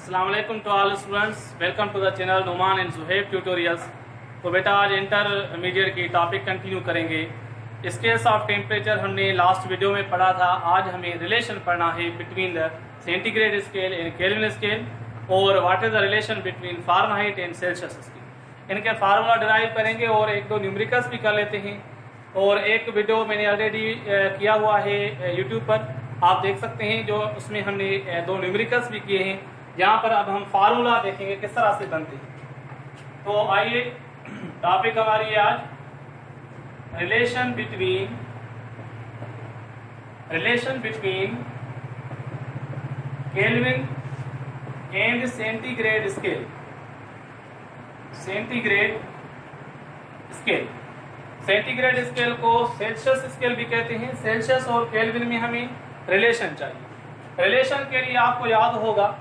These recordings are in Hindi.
अस्सलाम वालेकुम to all students, welcome to the channel Numan and Zuhaib tutorials. तो बेटा आज इंटरमीडिएट की टॉपिक कंटिन्यू करेंगे। स्केल्स ऑफ टेम्परेचर हमने लास्ट वीडियो में पढ़ा था। आज हमें रिलेशन पढ़ना है between the centigrade scale and Kelvin scale और what is the relation between Fahrenheit and Celsius scale. इनके फार्मूला डिराइव करेंगे और एक दो न्यूमेरिकल्स भी कर लेते हैं। और एक वीडियो मैंने ऑलरेडी किया हुआ है यूट्यूब पर, आप देख सकते हैं, जो उसमें हमने दो न्यूमेरिकल्स भी किए हैं। यहाँ पर अब हम फार्मूला देखेंगे किस तरह से बनते हैं। तो आइए, टॉपिक हमारी है आज relation between kelvin and centigrade scale. Centigrade scale को सेल्सियस स्केल भी कहते हैं। सेल्सियस और केल्विन में हमें रिलेशन चाहिए। रिलेशन के लिए आपको याद होगा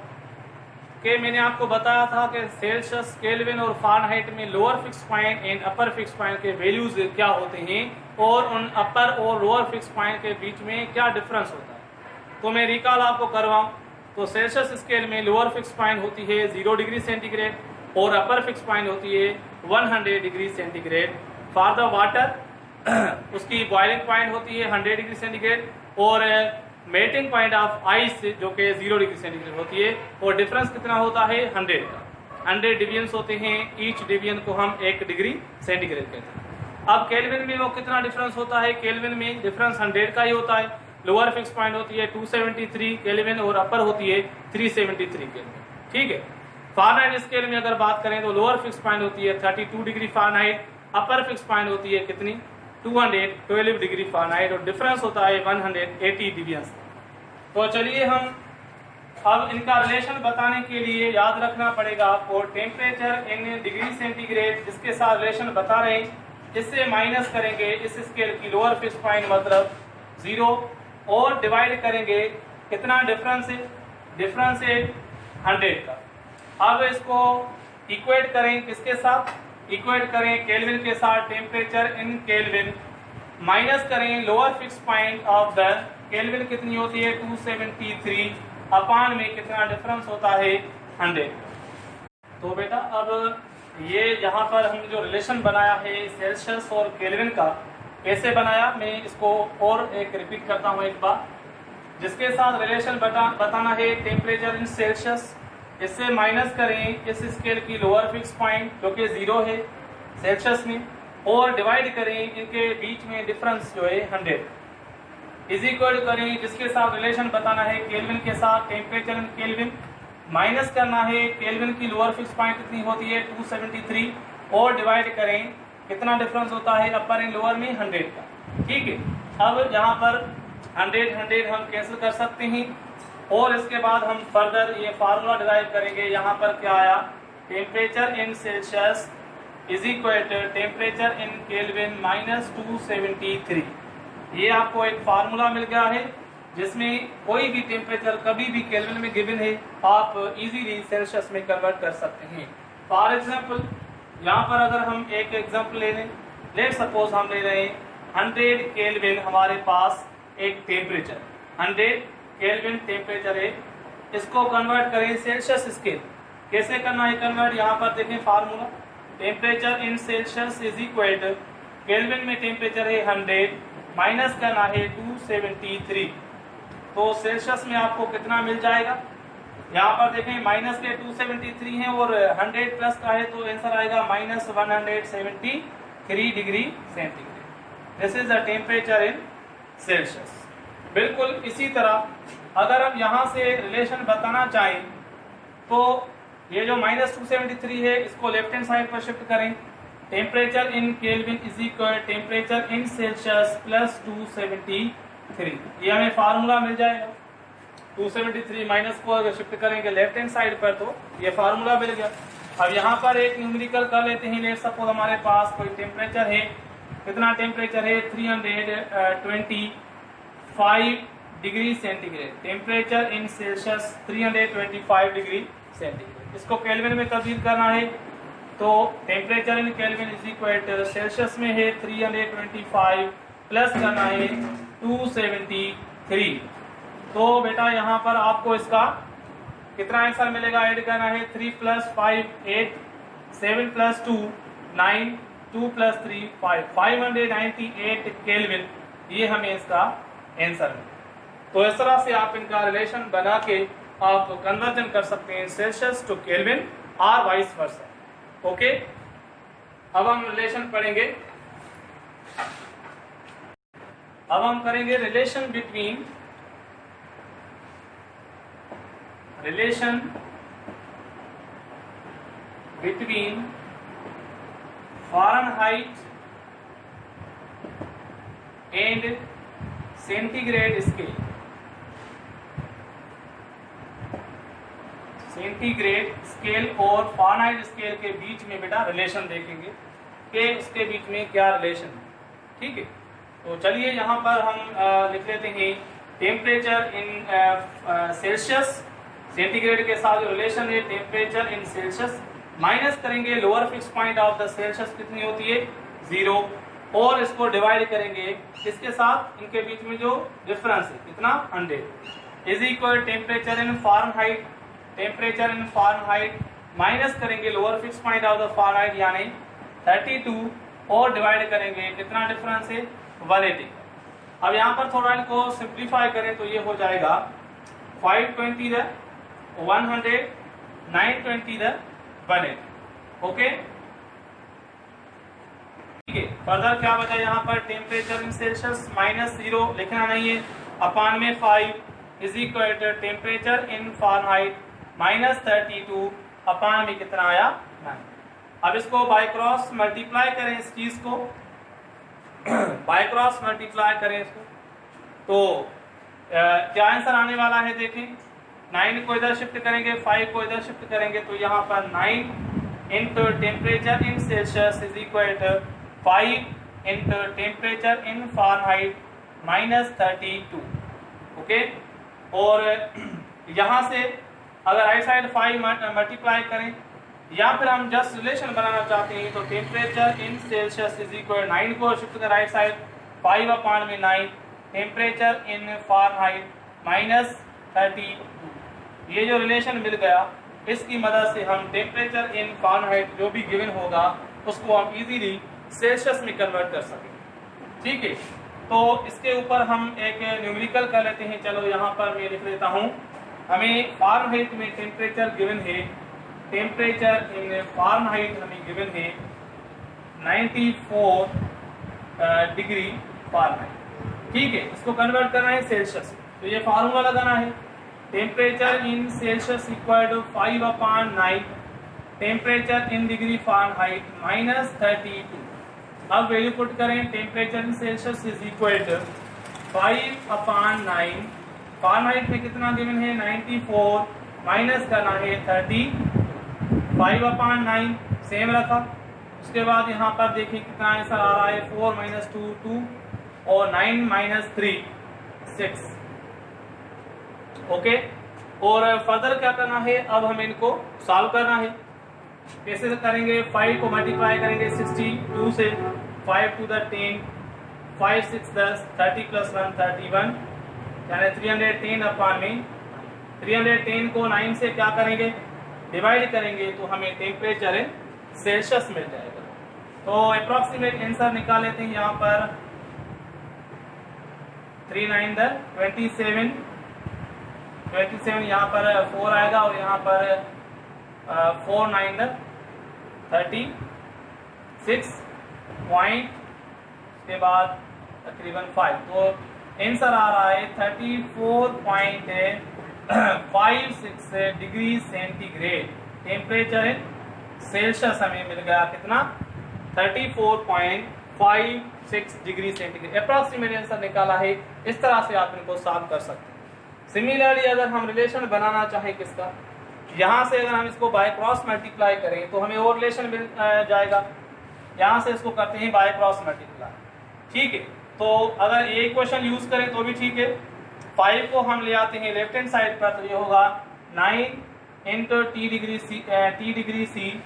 कि मैंने आपको बताया था कि सेल्सियस, केल्विन और फारेनहाइट में lower fix point and upper fix point के वैल्यूज क्या होते हैं और उन अपर और लोअर फिक्स पॉइंट के बीच में क्या डिफरेंस होता है। तो मैं रिकॉल आपको करवाऊं तो सेल्सियस स्केल में लोअर फिक्स पॉइंट होती है 0 डिग्री सेंटीग्रेड और अपर फिक्स पॉइंट होती है 100 degree centigrade. For the water उसकी बॉइलिंग पॉइंट होती है 100 डिग्री सेंटीग्रेड और मेल्टिंग पॉइंट ऑफ आइस जो कि 0 डिग्री सेंटीग्रेड होती है। और डिफरेंस कितना होता है 100 का। 100 डिविजन्स होते हैं, ईच डिवीजन को हम 1 डिग्री सेंटीग्रेड कहते हैं। अब केल्विन में वो कितना डिफरेंस होता है, केल्विन में डिफरेंस 100 का ही होता है। लोअर फिक्स पॉइंट होती है 273 केल्विन और अपर होती है 373 केल्विन। ठीक है। फारेनहाइट स्केल में अगर बात करें तो लोअर फिक्स पॉइंट होती है 32 degree Fahrenheit, upper fix point होती है कितनी 212 डिग्री फारेनहाइट और डिफरेंस होता है 180 डिविजन्स। तो चलिए हम अब इनका रिलेशन बताने के लिए याद रखना पड़ेगा आपको टेम्परेचर इन डिग्री सेंटीग्रेड, जिसके साथ रिलेशन बता रहे हैं, इससे माइनस करेंगे इस स्केल की लोअर फिक्स पॉइंट मतलब 0 और डिवाइड करेंगे कितना डिफरेंस है 100 का। अब इसको इक्वेट करें किसके साथ, इक्वेट करें केल्विन के साथ। टेम्परेचर इन केल्विन माइनस करें lower fix point of the kelvin कितनी होती है 273 अपान में कितना डिफरेंस होता है 100। तो बेटा अब ये यहाँ पर हमने जो रिलेशन बनाया है सेल्सियस और केल्विन का, कैसे बनाया मैं इसको और एक रिपीट करता हूँ एक बार। जिसके साथ रिलेशन बताना है टेम्परेचर इन सेल्सियस, इससे माइनस करें इस स्केल की लोअर फिक्स पॉइंट जो कि 0 है सेल्सियस में और डिवाइड करें इनके बीच में डिफरेंस जो है 100 इज इक्वल करें जिसके साथ रिलेशन बताना है केल्विन के साथ। टेम्परेचर इन केल्विन माइनस करना है केल्विन की लोअर फिक्स पॉइंट कितनी होती है 273 और डिवाइड करें कितना डिफरेंस होता है अपर एंड लोअर में 100 का। ठीक है। अब यहाँ पर 100 हम कैंसिल कर सकते हैं और इसके बाद हम फर्दर ये फार्मूला डिराइव करेंगे। यहाँ पर क्या आया, temperature in Celsius is equal to temperature in Kelvin minus 273। ये आपको एक फार्मूला मिल गया है जिसमें कोई भी टेम्परेचर कभी भी केल्विन में गिवन है आप इजीली सेल्सियस में कन्वर्ट कर सकते हैं। फॉर एग्जांपल यहाँ पर अगर हम एक एग्जांपल ले लें, लेट सपोज हम ले रहे हैं 100 केल्विन हमारे पास एक टेम्परेचर 100 केल्विन टेम्परेचर है, इसको कन्वर्ट करें सेल्सियस स्केल। कैसे करना है कन्वर्ट, यहाँ पर देखें formula temperature in Celsius is equal to Kelvin में टेम्परेचर है 100 माइनस करना है 273। तो सेल्सियस में आपको कितना मिल जाएगा, यहाँ पर देखें माइनस के 273 है और 100 प्लस का है तो आंसर आएगा minus 173 degree centigrade. This is the temperature in Celsius. बिल्कुल इसी तरह अगर हम यहाँ से रिलेशन बताना चाहें तो ये जो माइनस 273 है इसको लेफ्ट हैंड साइड पर शिफ्ट करें। Temperature in Kelvin is equal temperature in Celsius plus 273। ये हमें फार्मूला मिल जाएगा। 273 माइनस को अगर शिफ्ट करेंगे लेफ्ट हैंड साइड पर तो ये फार्मूला मिल गया। अब यहाँ पर एक न्यूमेरिकल कर लेते हैं। लेट सपोज हमारे पास कोई टेम्परेचर है, कितना टेम्परेचर है 325 degree centigrade. Temperature in Celsius 325 degree centigrade. इसको केल्विन में तब्दील करना है तो temperature in Kelvin is equal to Celsius में है 325 प्लस करना है 273। तो बेटा यहाँ पर आपको इसका कितना आंसर मिलेगा, ऐड करना है 3 + 5 8, 7 + 2 9, 2 + 3 5, 598 केल्विन, ये हमें इसका आंसर है। तो इस तरह से आप इनका रिलेशन बना के आप कन्वर्जन कर सकते हैं सेल्सियस टू केल्विन और वाइस वर्सा। ओके, अब हम रिलेशन पढ़ेंगे। अब हम करेंगे relation between Fahrenheit and centigrade scale. Centigrade scale और फ़ारेनहाइट स्केल के बीच में बेटा रिलेशन देखेंगे कि इसके बीच में क्या रिलेशन है। ठीक है, तो चलिए यहाँ पर हम लिख लेते हैं टेम्परेचर इन सेल्सियस, सेंटीग्रेड के साथ जो रिलेशन है टेम्परेचर इन सेल्सियस, माइनस करेंगे lower fix point of the Celsius कितनी होती है 0, और इसको डिवाइड करेंगे इसके साथ, इनके बीच में जो डिफरेंस है कितना 100 is equal temperature in Fahrenheit, temperature in Fahrenheit minus करेंगे lower fix point of the Fahrenheit यानी 32, और डिवाइड करेंगे कितना डिफरेंस है 180। अब यहाँ पर थोड़ा इनको सिंप्लीफाई करें तो ये हो जाएगा 520 द 100, 920 द 180। ओके, ठीक है। फर्दर क्या बचा यहाँ पर, टेम्परेचर इन सेल्सियस -0 लिखना नहीं है, अपान में 5 is equal to temperature in Fahrenheit -32 upon में कितना आया 9। अब इसको बाय क्रॉस मल्टीप्लाई करें, इस चीज को बाय क्रॉस मल्टीप्लाई करें इसको, तो क्या आंसर आने वाला है देखें। 9 को इधर शिफ्ट करेंगे, 5 को इधर शिफ्ट करेंगे, तो यहाँ पर 9 into temperature in Celsius is equal to 5 into temperature in Fahrenheit -32। Okay, और यहाँ से अगर राइट साइड 5 मल्टीप्लाई करें, या फिर हम जस्ट रिलेशन बनाना चाहते हैं तो temperature in Celsius is equal 9 को शिफ्ट कर राइट साइड 5 अपान में 9 टेम्परेचर इन फ़ारेनहाइट -32। ये जो रिलेशन मिल गया, इसकी मदद से हम टेम्परेचर इन फ़ारेनहाइट जो भी गिवन होगा उसको हम इजीली सेल्सियस में कन्वर्ट कर सकें। ठीक है, तो इसके ऊपर हम एक न्यूमेरिकल कर लेते हैं। चलो यहाँ पर मैं लिख लेता हूँ, हमें फ़ारेनहाइट में टेम्परेचर गिवन है, टेम्परेचर इन फ़ारेनहाइट हमें गिवन है 94 डिग्री फ़ारेनहाइट। ठीक है, इसको कन्वर्ट करना है सेल्सियस, तो ये फार्मूला लगाना है, temperature in Celsius equal to 5 upon 9 temperature in degree Fahrenheit -32। अब वैल्यू पुट करें, temperature in Celsius is equal to 5 upon 9, Fahrenheit में कितना गिवन है 94, माइनस करना है 30, 5 अपान 9 सेम रखा। उसके बाद यहाँ पर देखिए कितना आंसर आ रहा है, 4 - 2 2 और 9 - 3 6। ओके, और फर्दर क्या करना है, अब हमें इनको सॉल्व करना है। कैसे करेंगे, 5 को मल्टीप्लाई करेंगे 62 से, 5 to the 10, 5 6 10, 30 + 1 31, यानी 310 अपान में 310 को 9 से क्या करेंगे डिवाइड करेंगे, तो हमें टेम्परेचर इन सेल्सियस मिल जाएगा। तो अप्रॉक्सीमेट आंसर निकाल लेते हैं यहाँ पर, 3 9 27, 27 यहाँ पर 4 आएगा, और यहाँ पर 4 9 36 पॉइंट, उसके बाद तकरीबन 5, तो आंसर आ रहा है 34.56 degree centigrade. Temperature in Celsius हमें मिल गया कितना 34.56 डिग्री सेंटीग्रेड। अप्रॉक्सीमेट आंसर निकाला है। इस तरह से आप इनको सॉल्व कर सकते हैं। सिमिलरली अगर हम रिलेशन बनाना चाहें किसका, यहाँ से अगर हम इसको बाय क्रॉस मल्टीप्लाई करें तो हमें और रिलेशन मिल जाएगा। यहाँ से इसको करते हैं बाय क्रॉस मल्टीप्लाई। ठीक है, तो अगर ये इक्वेशन यूज करें तो भी ठीक है। 5 को हम ले आते हैं लेफ्ट हैंड साइड पर, तो ये होगा 9 इंटू टी डिग्री सी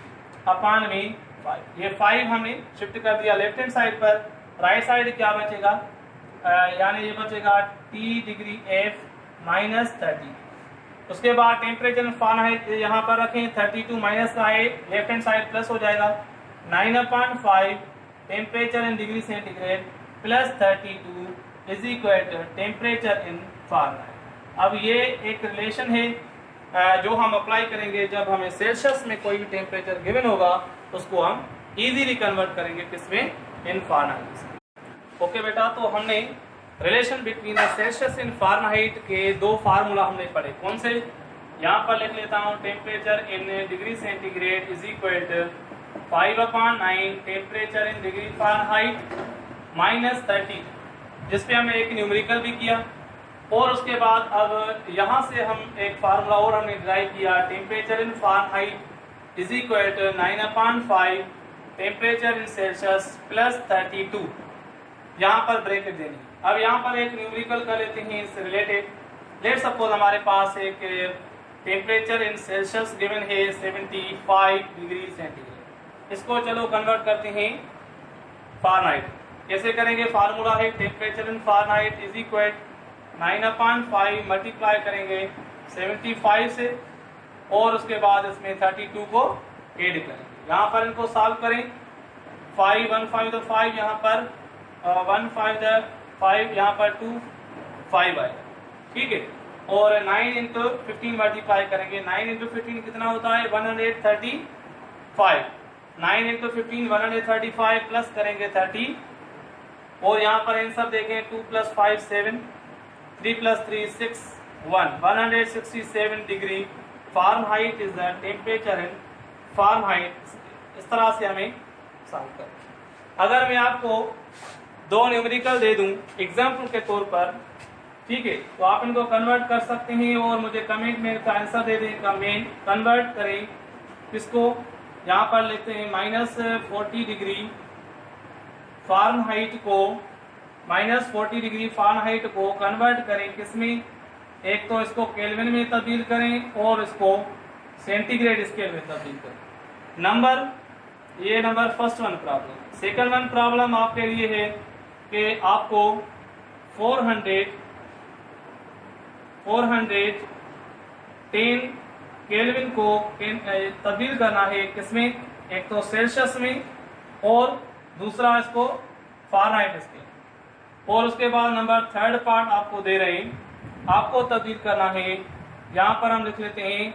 अपान में 5। ये 5 हमने शिफ्ट कर दिया लेफ्ट हैंड साइड पर। राइट साइड क्या बचेगा, यानी ये बचेगा टी डिग्री एफ -30। उसके बाद टेम्परेचर इन फ़ारेनहाइट यहाँ पर रखें 32 माइनस का है, लेफ्ट हैंड साइड प्लस हो जाएगा 9/5 temperature in degree centigrade plus 32 is equal to temperature in Fahrenheit. अब ये एक रिलेशन है जो हम अप्लाई करेंगे जब हमें सेल्सियस में कोई भी टेम्परेचर गिवन होगा, उसको हम इजीली कन्वर्ट करेंगे किसमें, इन फ़ारेनहाइट। ओके बेटा, तो हमने relation between the Celsius in Fahrenheit के दो फार्मूला हमने पढ़े। कौन से, यहाँ पर लिख लेता हूँ, temperature in degree centigrade is equal to 5/9 temperature in degree Fahrenheit minus 30, जिसपे हमने एक न्यूमेरिकल भी किया। और उसके बाद अब यहाँ से हम एक फार्मूला और हमने डिराइव किया, temperature in Fahrenheit is equal to 9/5 temperature in Celsius plus 32, यहाँ पर ब्रैकेट देनी। अब यहाँ पर एक न्यूमेरिकल कर लेते हैं इससे रिलेटेड। लेट सपोज हमारे पास एक टेम्परेचर इन सेल्सियस गिवन है 75 डिग्री सेंटीग्रेड, इसको चलो कन्वर्ट करते हैं फ़ारेनहाइट। कैसे करेंगे, फार्मूला है temperature in Fahrenheit is equal 9/5 multiply करेंगे 75 से और उसके बाद इसमें 32 को ऐड करेंगे। यहाँ पर इनको सॉल्व करें, 5 1 5 तो 5, यहाँ पर 1 5 द 5, यहाँ पर 2 5 आएगा, ठीक है। और 9 इंटू 15 मल्टीप्लाई करेंगे, 9 इंटू 15 कितना होता है 135, 9 इंटू 15 135 प्लस करेंगे 30, और यहाँ पर आंसर देखें 2 + 5 7, 3 + 3 6 1, 167 degree Fahrenheit is the temperature in Fahrenheit. इस तरह से हमें सॉल्व करें। अगर मैं आपको दो न्यूमेरिकल दे दूं एग्जाम्पल के तौर पर, ठीक है, तो आप इनको कन्वर्ट कर सकते हैं और मुझे कमेंट में इसका आंसर दे दें। कमेंट कन्वर्ट करें किसको, यहाँ पर लेते हैं -40 डिग्री फ़ारेनहाइट को, -40 डिग्री फ़ारेनहाइट को कन्वर्ट करें किसमें, एक तो इसको केल्विन में तब्दील करें और इसको सेंटीग्रेड स्केल में तब्दील करें। ये number first one problem. Second one problem आपके लिए है कि आपको 410 केल्विन को तब्दील करना है किसमें, एक तो सेल्सियस में और दूसरा इसको फ़ारेनहाइट स्केल। और उसके बाद नंबर थर्ड पार्ट आपको दे रहे हैं, आपको तब्दील करना है, यहाँ पर हम लिख लेते हैं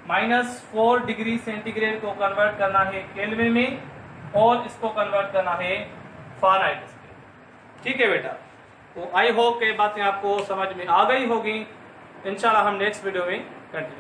-4 डिग्री सेंटीग्रेड को कन्वर्ट करना है केल्विन में और इसको कन्वर्ट करना है फ़ारेनहाइट स्केल। ठीक है बेटा, तो आई होप ये बातें आपको समझ में आ गई होगी। इंशाल्लाह हम नेक्स्ट वीडियो में कंटिन्यू